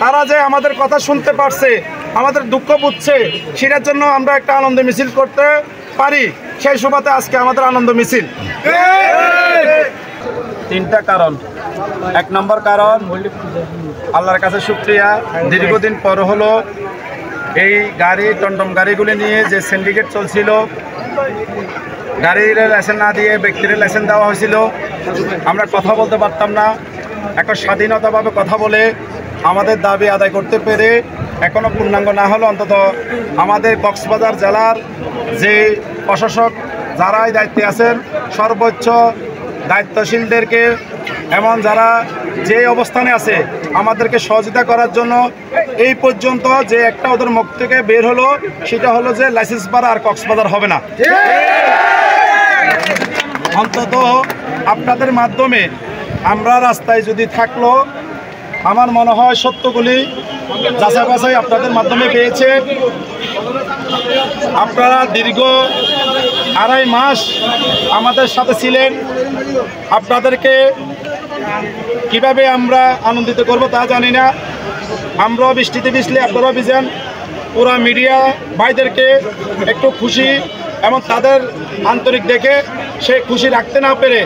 তারা যে আমাদের কথা শুনতে পারছে, আমাদের দুঃখ বুঝছে, সেটার জন্য আমরা একটা আনন্দ মিছিল করতে পারি। সেই সুবাদে আজকে আমাদের আনন্দ মিছিল। তিনটা কারণ। এক নম্বর কারণ, আল্লাহর কাছে শুকরিয়া, দীর্ঘদিন পর হলো এই গাড়ি টমটম গাড়িগুলি নিয়ে যে সিন্ডিকেট চলছিল, গাড়ির লাইসেন্স না দিয়ে ব্যক্তির লাইসেন্স দেওয়া হয়েছিল, আমরা কথা বলতে পারতাম না। এখন স্বাধীনতাভাবে কথা বলে আমাদের দাবি আদায় করতে পেরে এখনও পূর্ণাঙ্গ না হলে অন্তত আমাদের কক্সবাজার জেলার যে প্রশাসক যারাই দায়িত্বে আছেন, সর্বোচ্চ দায়িত্বশীলদেরকে এমন যারা যে অবস্থানে আছে আমাদেরকে সহযোগিতা করার জন্য এই পর্যন্ত যে একটা ওদের মুখ থেকে বের হলো, সেটা হলো যে লাইসেন্স পাড়া আর কক্সবাজার হবে না। অন্তত আপনাদের মাধ্যমে আমরা রাস্তায় যদি থাকলো, আমার মনে হয় সত্যগুলি যাচাই বাছাই আপনাদের মাধ্যমে পেয়েছে। আপনারা দীর্ঘ 2.5 মাস আমাদের সাথে ছিলেন। আপনাদেরকে কিভাবে আমরা আনন্দিত করব তা জানি না। আমরাও বৃষ্টিতে ভিজলে আপনারাও ভিজেন। পুরা মিডিয়া ভাইদেরকে একটু খুশি এবং তাদের আন্তরিক দেখে সেই খুশি রাখতে না পেরে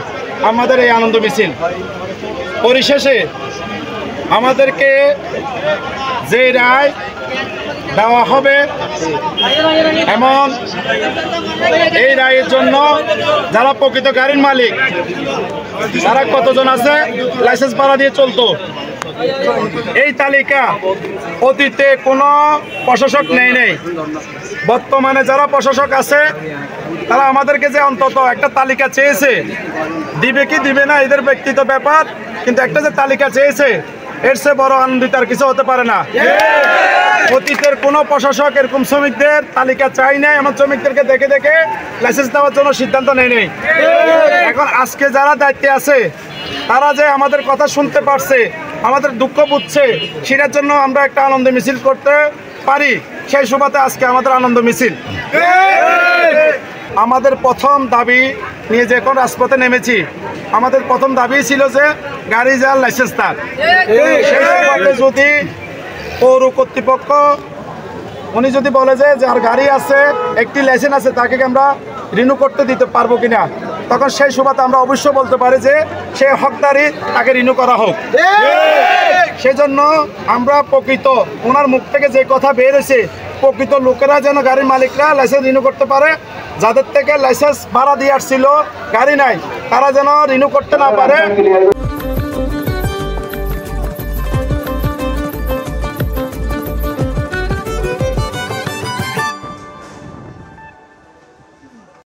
আমাদের এই আনন্দ মিছিল। পরিশেষে আমাদেরকে যে রায় দেওয়া হবে, এমন এই রায়ের জন্য যারা প্রকৃত গাড়ির মালিক, তারা কতজন আছে লাইসেন্স ভাড়া দিয়ে চলতো, এই তালিকা অতীতে কোনো প্রশাসক নেই। বর্তমানে যারা প্রশাসক আছে তারা আমাদেরকে যে অন্তত একটা তালিকা চেয়েছে, দিবে কি দিবে না এদের ব্যক্তিগত ব্যাপার, কিন্তু একটা যে তালিকা চেয়েছে এর চেয়ে বড় আনন্দিত আর কিছু হতে পারে না। অতীতের কোনো প্রশাসক এরকম শ্রমিকদের তালিকা চাই নাই, এমন শ্রমিকদেরকে দেখে দেখে লাইসেন্স দেওয়ার জন্য সিদ্ধান্ত নেই। এখন আজকে যারা দায়িত্বে আছে তারা যে আমাদের কথা শুনতে পারছে, আমাদের দুঃখ বুঝছে, সেটার জন্য আমরা একটা আনন্দ মিছিল করতে পারি। সেই সুবাদে আজকে আমাদের আনন্দ মিছিল। আমাদের প্রথম দাবি নিয়ে যে এখন রাজপথে নেমেছি, আমাদের প্রথম দাবি ছিল যে গাড়ি যার লাইসেন্স তার। সেই সুবাদে যদি পৌর কর্তৃপক্ষ উনি যদি বলে যে যার গাড়ি আছে, একটি লাইসেন্স আছে, তাকে আমরা রিনিউ করতে দিতে পারবো কিনা, তখন সেই সুবাদে আমরা অবশ্যই বলতে পারি যে সে হকদারি, তাকে রিনিউ করা হোক। সেজন্য আমরা প্রকৃত ওনার মুখ থেকে যে কথা বেরিয়েছে, প্রকৃত লোকেরা যেন গাড়ির মালিকরা লাইসেন্স রিনিউ করতে পারে, যাদের থেকে লাইসেন্স ভাড়া দিয়ে আসছিল গাড়ি নাই, তারা যেন রিনিউ করতে না পারে,